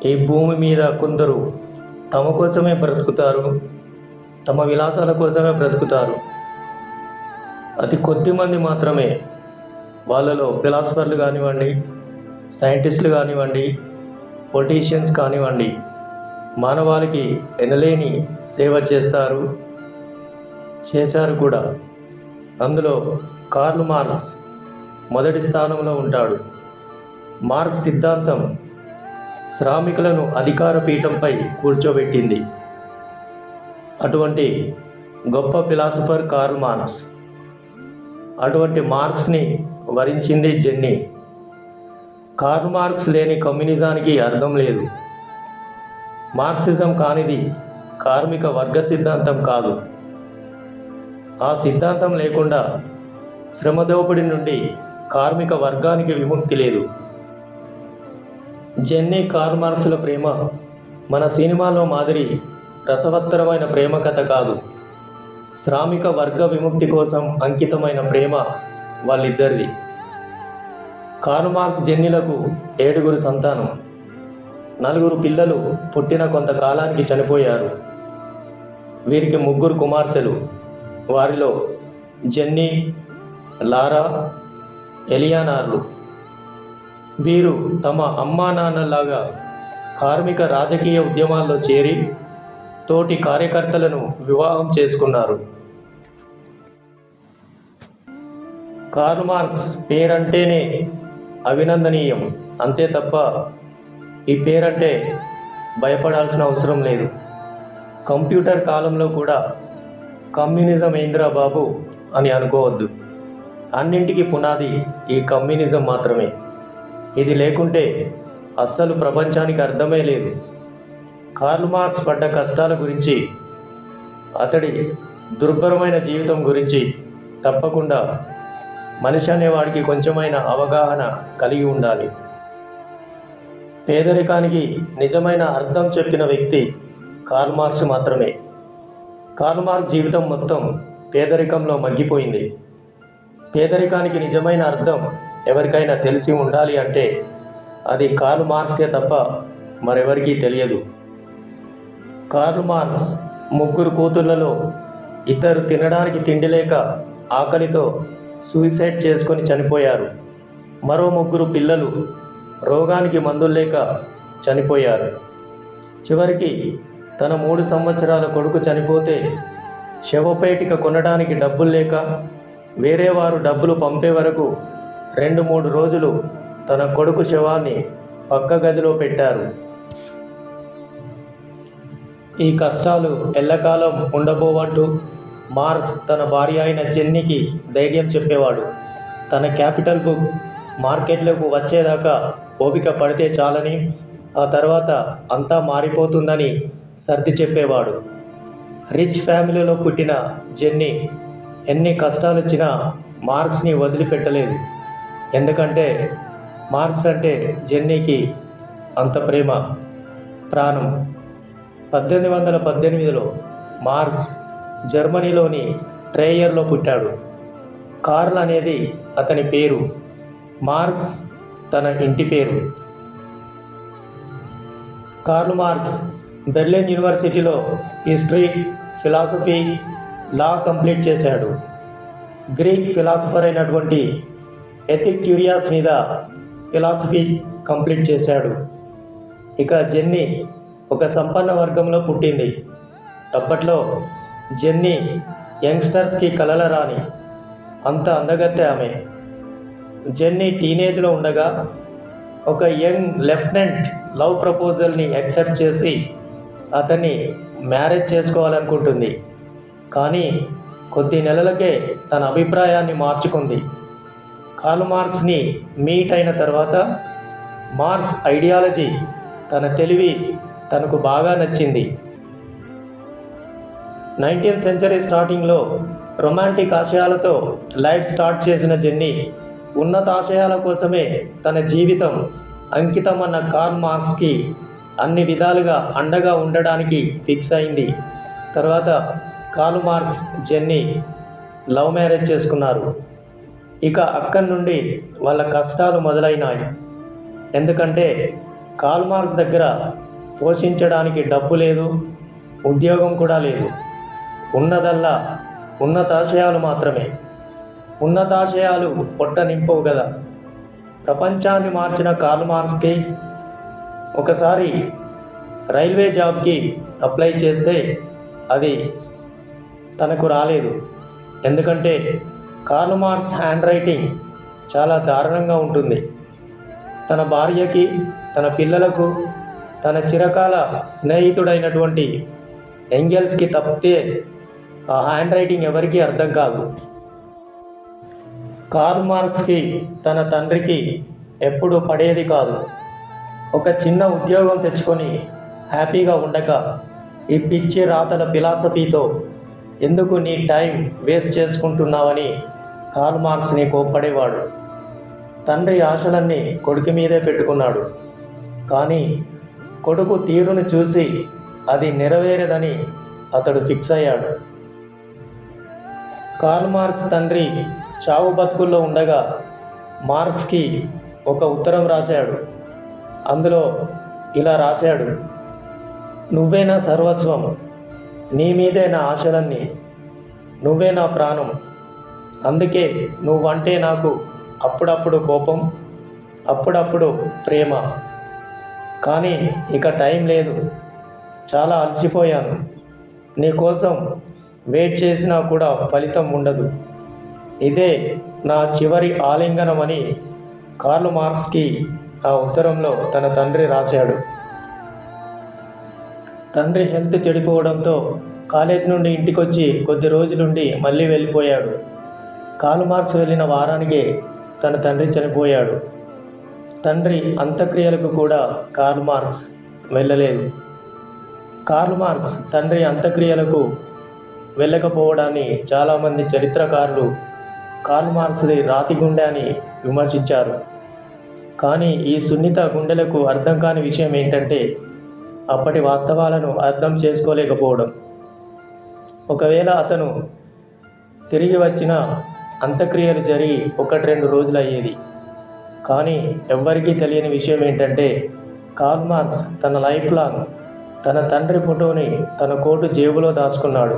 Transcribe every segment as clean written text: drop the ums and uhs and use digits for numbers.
ఈ భూమి మీద కొందరు తమ కోసమే బ్రతుకుతారు, తమ విలాసాల కోసమే బ్రతుకుతారు. అతి కొద్ది మంది మాత్రమే, వాళ్ళలో ఫిలాసఫర్లు కానివ్వండి, సైంటిస్టులు కానివ్వండి, పొలిటీషియన్స్ కానివ్వండి, మానవాళికి ఎనలేని సేవ చేశారు కూడా. అందులో కార్ల్ మార్క్స్ మొదటి స్థానంలో ఉంటాడు. మార్క్స్ సిద్ధాంతం శ్రామికులను అధికార పీఠంపై కూర్చోబెట్టింది. అటువంటి గొప్ప ఫిలాసఫర్ కార్ల్ మార్క్స్. అటువంటి మార్క్స్ని వరించింది జెన్నీ. కార్ల్ మార్క్స్ లేని కమ్యూనిజానికి అర్థం లేదు. మార్క్సిజం కానిది కార్మిక వర్గ సిద్ధాంతం కాదు. ఆ సిద్ధాంతం లేకుండా శ్రమదోపిడి నుండి కార్మిక వర్గానికి విముక్తి లేదు. జెన్నీ కార్ల్ మార్క్స్ల ప్రేమ మన సినిమాలో మాదిరి రసవత్తరమైన ప్రేమ కథ కాదు. శ్రామిక వర్గ విముక్తి కోసం అంకితమైన ప్రేమ వాళ్ళిద్దరిది. కార్ల్ మార్క్స్ జెన్నీలకు 7 సంతానం. 4 పిల్లలు పుట్టిన కొంతకాలానికి చనిపోయారు. వీరికి 3 కుమార్తెలు. వారిలో జెన్నీ, లారా, ఎలియానార్లు. వీరు తమ అమ్మా నాన్నలాగా కార్మిక రాజకీయ ఉద్యమాల్లో చేరి తోటి కార్యకర్తలను వివాహం చేసుకున్నారు. కార్ల్ మార్క్స్ పేరంటేనే అభినందనీయం, అంతే తప్ప ఈ పేరంటే భయపడాల్సిన అవసరం లేదు. కంప్యూటర్ కాలంలో కూడా కమ్యూనిజం ఏంద్రా బాబు అని అనుకోవద్దు. అన్నింటికి పునాది ఈ కమ్యూనిజం మాత్రమే. ఇది లేకుంటే అస్సలు ప్రపంచానికి అర్థమే లేదు. కార్ల్ మార్క్స్ పడ్డ కష్టాల గురించి, అతడి దుర్భరమైన జీవితం గురించి తప్పకుండా మనిషి అనేవాడికి కొంచెమైన అవగాహన కలిగి ఉండాలి. పేదరికానికి నిజమైన అర్థం చెప్పిన వ్యక్తి కార్ల్ మార్క్స్ మాత్రమే. కార్ల్ మార్క్స్ జీవితం మొత్తం పేదరికంలో మగ్గిపోయింది. పేదరికానికి నిజమైన అర్థం ఎవరికైనా తెలిసి ఉండాలి అంటే అది కార్ల్ మార్క్స్కే తప్ప మరెవరికీ తెలియదు. కార్ల్ మార్క్స్ 3 కూతుళ్లలో 2 తినడానికి తిండి లేక ఆకలితో సూసైడ్ చేసుకొని చనిపోయారు. మరో 3 పిల్లలు రోగానికి మందులు లేక చనిపోయారు. చివరికి తన 3 సంవత్సరాల కొడుకు చనిపోతే శవపేటిక కొనడానికి డబ్బులు లేక వేరే వారు డబ్బులు పంపే వరకు 2-3 రోజులు తన కొడుకు శవాన్ని పక్క గదిలో పెట్టారు. ఈ కష్టాలు ఎల్లకాలం ఉండబోవంటూ మార్క్స్ తన భార్య అయిన జెన్నీకి ధైర్యం చెప్పేవాడు. తన క్యాపిటల్ బుక్ మార్కెట్లోకి వచ్చేదాకా ఓపిక పడితే చాలని, ఆ తర్వాత అంతా మారిపోతుందని సర్ది చెప్పేవాడు. రిచ్ ఫ్యామిలీలో పుట్టిన జెన్నీ ఎన్ని కష్టాలు వచ్చినా మార్క్స్ని వదిలిపెట్టలేదు. ఎందుకంటే మార్క్స్ అంటే జెన్నీకి అంత ప్రేమ, ప్రాణం. 1818లో మార్క్స్ జర్మనీలోని ట్రేయర్లో పుట్టాడు. కార్ల్ అనేది అతని పేరు, మార్క్స్ తన ఇంటి పేరు. కార్ల్ మార్క్స్ బెర్లిన్ యూనివర్సిటీలో హిస్టరీ, ఫిలాసఫీ, లా కంప్లీట్ చేశాడు. గ్రీక్ ఫిలాసఫర్ అయినటువంటి ఎపిక్యూరియస్ మీద ఫిలాసఫీ కంప్లీట్ చేశాడు. ఇక జెన్నీ ఒక సంపన్న వర్గంలో పుట్టింది. అప్పట్లో జెన్నీ యంగ్స్టర్స్కి కలల రాని అంత అందగత్తె ఆమె. జెన్నీ టీనేజ్లో ఉండగా ఒక యంగ్ లెఫ్టినెంట్ లవ్ ప్రపోజల్ని యాక్సెప్ట్ చేసి అతన్ని మ్యారేజ్ చేసుకోవాలనుకుంటుంది. కానీ కొద్ది నెలలకే తన అభిప్రాయాన్ని మార్చుకుంది. కార్ల్ మార్క్స్ని మీట్ అయిన తర్వాత మార్క్స్ ఐడియాలజీ, తన తెలివి తనకు బాగా నచ్చింది. 19th సెంచరీ స్టార్టింగ్లో రొమాంటిక్ ఆశయాలతో లైఫ్ స్టార్ట్ చేసిన జెన్నీ ఉన్నత ఆశయాల కోసమే తన జీవితం అంకితమన్న కార్ల్ మార్క్స్కి అన్ని విధాలుగా అండగా ఉండడానికి ఫిక్స్ అయింది. తర్వాత Karl Marx, jenny love marriage చేసుకున్నారు. ఇక అక్కడి నుండి వాళ్ళ కష్టాలు మొదలైనాయి. ఎందుకంటే కార్ల్ మార్క్స్ దగ్గర పోషించడానికి డబ్బు లేదు, ఉద్యోగం కూడా లేదు. ఉన్నదల్లా ఉన్నతాశయాలు మాత్రమే. ఉన్నతాశయాలు పొట్ట నింపవు కదా. ప్రపంచాన్ని మార్చిన కార్ల్ మార్క్స్కి ఒకసారి రైల్వే జాబ్కి అప్లై చేస్తే అది తనకు రాలేదు. ఎందుకంటే కార్ల్ మార్క్స్ హ్యాండ్ రైటింగ్ చాలా దారుణంగా ఉంటుంది. తన భార్యకి, తన పిల్లలకు, తన చిరకాల స్నేహితుడైనటువంటి ఎంగెల్స్కి తప్పితే ఆ హ్యాండ్ రైటింగ్ ఎవరికీ అర్థం కాదు. కార్ల్ మార్క్స్కి తన తండ్రికి ఎప్పుడూ పడేది కాదు. ఒక చిన్న ఉద్యోగం తెచ్చుకొని హ్యాపీగా ఉండక ఈ పిచ్చి రాతల ఫిలాసఫీతో ఎందుకు నీ టైం వేస్ట్ చేసుకుంటున్నావని కార్ల్ మార్క్స్ని కోప్పడేవాడు. తండ్రి ఆశలన్నీ కొడుకు మీదే పెట్టుకున్నాడు. కానీ కొడుకు తీరును చూసి అది నెరవేరదని అతడు ఫిక్స్ అయ్యాడు. కార్ల్ మార్క్స్ తండ్రి చావు బతుకుల్లో ఉండగా మార్క్స్కి ఒక ఉత్తరం రాశాడు. అందులో ఇలా రాశాడు: నువ్వే నా సర్వస్వం, నీ మీదే నా ఆశలన్నీ, నువ్వే నా ప్రాణం. అందుకే నువ్వంటే నాకు అప్పుడప్పుడు కోపం, అప్పుడప్పుడు ప్రేమ. కానీ ఇక టైం లేదు, చాలా అలసిపోయాను. నీకోసం వెయిట్ చేసినా కూడా ఫలితం ఉండదు. ఇదే నా చివరి ఆలింగనమని కార్ల్ మార్క్స్కి ఆ ఉత్తరంలో తన తండ్రి రాశాడు. తండ్రి హెల్త్ చెడిపోవడంతో కాలేజ్ నుండి ఇంటికొచ్చి కొద్ది రోజులుండి మళ్ళీ వెళ్ళిపోయాడు. కార్ల్ మార్క్స్ వెళ్ళిన వారానికే తన తండ్రి చనిపోయాడు. తండ్రి అంత్యక్రియలకు కూడా కార్ల్ మార్క్స్ వెళ్ళలేదు. కార్ల్ మార్క్స్ తండ్రి అంత్యక్రియలకు వెళ్ళకపోవడాన్ని చాలామంది చరిత్రకారులు కార్ల్ మార్క్స్ది రాతి గుండె అని విమర్శించారు. కానీ ఈ సున్నిత గుండెలకు అర్థం కాని విషయం ఏంటంటే అప్పటి వాస్తవాలను అర్థం చేసుకోలేకపోవడం. ఒకవేళ అతను తిరిగి వచ్చిన అంత్యక్రియలు జరిగి 1-2 రోజులు అయ్యేది. కానీ ఎవ్వరికీ తెలియని విషయం ఏంటంటే కార్ల్ మార్క్స్ తన లైఫ్ లాంగ్ తన తండ్రి ఫోటోని తన కోటు జేబులో దాచుకున్నాడు.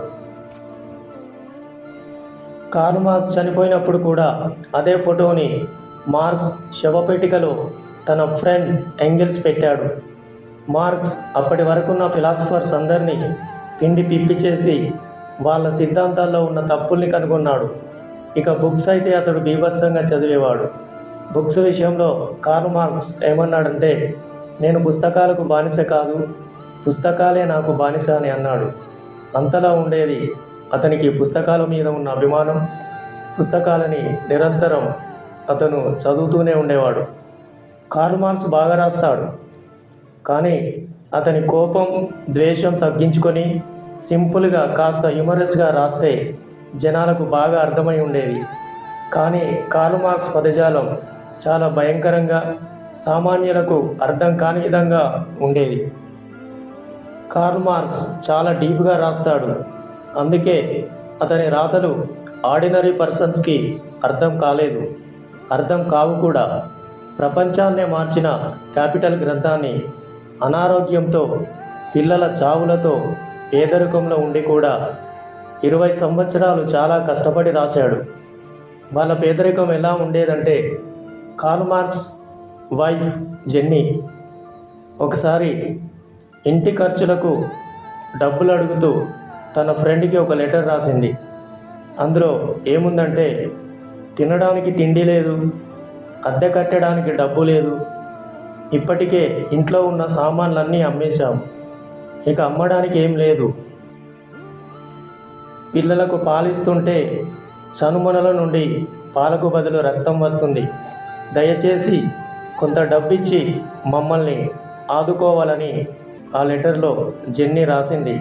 కార్ల్ మార్క్స్ చనిపోయినప్పుడు కూడా అదే ఫోటోని మార్క్స్ శవపేటికలో తన ఫ్రెండ్ ఎంగెల్స్ పెట్టాడు. మార్క్స్ అప్పటి వరకున్న ఫిలాసఫర్స్ అందరినీ పిండి పిప్పి చేసి వాళ్ళ సిద్ధాంతాల్లో ఉన్న తప్పుల్ని కనుగొన్నాడు. ఇక బుక్స్ అయితే అతడు బీభత్సంగా చదివేవాడు. బుక్స్ విషయంలో కార్ల్ మార్క్స్ ఏమన్నాడంటే, నేను పుస్తకాలకు బానిస కాదు, పుస్తకాలే నాకు బానిస అని అన్నాడు. అంతలా ఉండేది అతనికి పుస్తకాల మీద ఉన్న అభిమానం. పుస్తకాలని నిరంతరం అతను చదువుతూనే ఉండేవాడు. కార్ల్ మార్క్స్ బాగా రాస్తాడు, కానీ అతని కోపం, ద్వేషం తగ్గించుకొని సింపుల్గా కాస్త హ్యూమరస్గా రాస్తే జనాలకు బాగా అర్థమై ఉండేది. కానీ కార్ల్ మార్క్స్ పదజాలం చాలా భయంకరంగా, సామాన్యులకు అర్థం కాని విధంగా ఉండేది. కార్ల్ మార్క్స్ చాలా డీప్గా రాస్తాడు. అందుకే అతని రాతలు ఆర్డినరీ పర్సన్స్కి అర్థం కాలేదు, అర్థం కావు కూడా. ప్రపంచాన్నే మార్చిన క్యాపిటల్ గ్రంథాన్ని అనారోగ్యంతో, పిల్లల చావులతో, పేదరికంలో ఉండి కూడా 20 సంవత్సరాలు చాలా కష్టపడి రాశాడు. వాళ్ళ పేదరికం ఎలా ఉండేదంటే కార్ల్ మార్క్స్ వైఫ్ జెన్నీ ఒకసారి ఇంటి ఖర్చులకు డబ్బులు అడుగుతూ తన ఫ్రెండ్కి ఒక లెటర్ రాసింది. అందులో ఏముందంటే, తినడానికి తిండి లేదు, అద్దె కట్టడానికి డబ్బు లేదు, ఇప్పటికే ఇంట్లో ఉన్న సామాన్లన్నీ అమ్మేశాం, ఇక అమ్మడానికి ఏం లేదు, పిల్లలకు పాలిస్తుంటే చనుమొనల నుండి పాలకు బదులు రక్తం వస్తుంది, దయచేసి కొంత డబ్బిచ్చి మమ్మల్ని ఆదుకోవాలని ఆ లెటర్లో జెన్నీ రాసింది.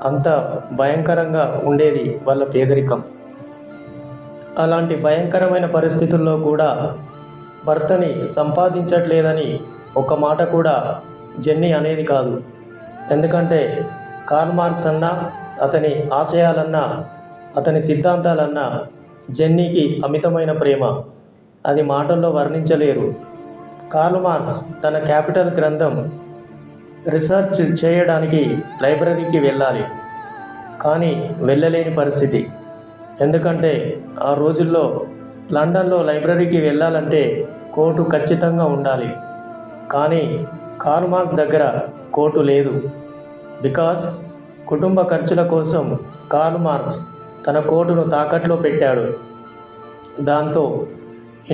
అంత భయంకరంగా ఉండేది వాళ్ళ పేదరికం. అలాంటి భయంకరమైన పరిస్థితుల్లో కూడా భర్తని సంపాదించట్లేదని ఒక మాట కూడా జెన్నీ అనేది కాదు. ఎందుకంటే కార్ల్ మార్క్స్ అన్నా, అతని ఆశయాలన్నా, అతని సిద్ధాంతాలన్నా జెన్నీకి అమితమైన ప్రేమ. అది మాటల్లో వర్ణించలేరు. కార్ల్ మార్క్స్ తన క్యాపిటల్ గ్రంథం రీసెర్చ్ చేయడానికి లైబ్రరీకి వెళ్ళాలి. కానీ వెళ్ళలేని పరిస్థితి. ఎందుకంటే ఆ రోజుల్లో లండన్లో లైబ్రరీకి వెళ్ళాలంటే కోటు ఖచ్చితంగా ఉండాలి. కానీ కార్ల్ మార్క్స్ దగ్గర కోటు లేదు. బికాస్ కుటుంబ ఖర్చుల కోసం కార్ల్ మార్క్స్ తన కోటును తాకట్లో పెట్టాడు. దాంతో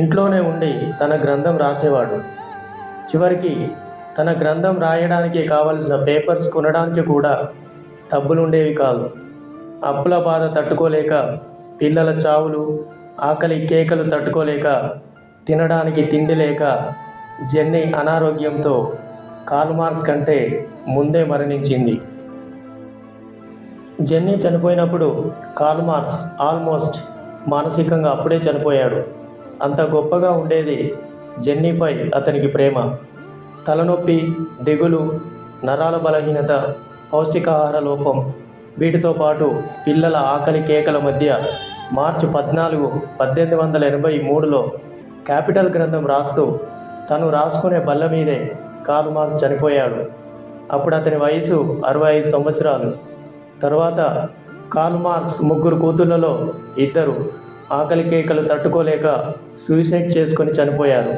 ఇంట్లోనే ఉండి తన గ్రంథం రాసేవాడు. చివరికి తన గ్రంథం రాయడానికి కావలసిన పేపర్స్ కొనడానికి కూడా డబ్బులుండేవి కాదు. అప్పుల బాధ తట్టుకోలేక, పిల్లల చావులు, ఆకలి కేకలు తట్టుకోలేక, తినడానికి తిండి లేక జెన్నీ అనారోగ్యంతో కార్ల్ మార్క్స్ కంటే ముందే మరణించింది. జెన్నీ చనిపోయినప్పుడు కార్ల్ మార్క్స్ ఆల్మోస్ట్ మానసికంగా అప్పుడే చనిపోయాడు. అంత గొప్పగా ఉండేది జెన్నీపై అతనికి ప్రేమ. తలనొప్పి, దిగులు, నరాల బలహీనత, పౌష్టికాహార లోపం, వీటితో పాటు పిల్లల ఆకలి కేకల మధ్య మార్చి 14, 1883లో క్యాపిటల్ గ్రంథం రాస్తూ తను రాసుకునే బల్ల మీదే కార్ల్ మార్క్స్ చనిపోయాడు. అప్పుడు అతని వయసు 65 సంవత్సరాలు. తరువాత కార్ల్ మార్క్స్ 3 కూతుళ్లలో 2 ఆకలి కేకలు తట్టుకోలేక సూసైడ్ చేసుకొని చనిపోయారు.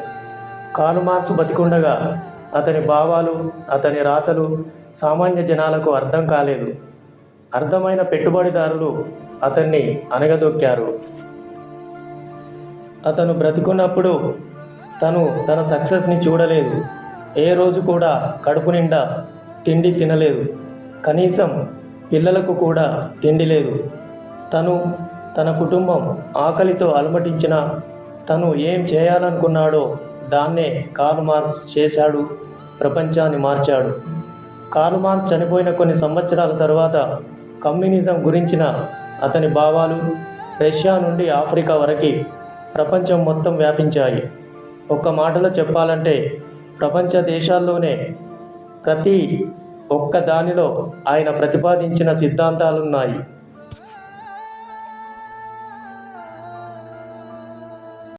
కార్ల్ మార్క్స్ బతికుండగా అతని భావాలు, అతని రాతలు సామాన్య జనాలకు అర్థం కాలేదు. అర్థమైన పెట్టుబడిదారులు అతన్ని అణగదొక్కారు. అతను బ్రతికున్నప్పుడు తన సక్సెస్ని చూడలేదు. ఏ రోజు కూడా కడుపు నిండా తిండి తినలేదు. కనీసం పిల్లలకు కూడా తిండి లేదు. తన కుటుంబం ఆకలితో అలమటించిన తను ఏం చేయాలనుకున్నాడో దాన్నే కార్ల్ మార్క్స్ చేశాడు. ప్రపంచాన్ని మార్చాడు. కార్ల్ మార్క్స్ చనిపోయిన కొన్ని సంవత్సరాల తర్వాత కమ్యూనిజం గురించిన అతని భావాలు రష్యా నుండి ఆఫ్రికా వరకు ప్రపంచం మొత్తం వ్యాపించాయి. ఒక్క మాటలో చెప్పాలంటే ప్రపంచ దేశాల్లోనే ప్రతి ఒక్క దానిలో ఆయన ప్రతిపాదించిన సిద్ధాంతాలున్నాయి.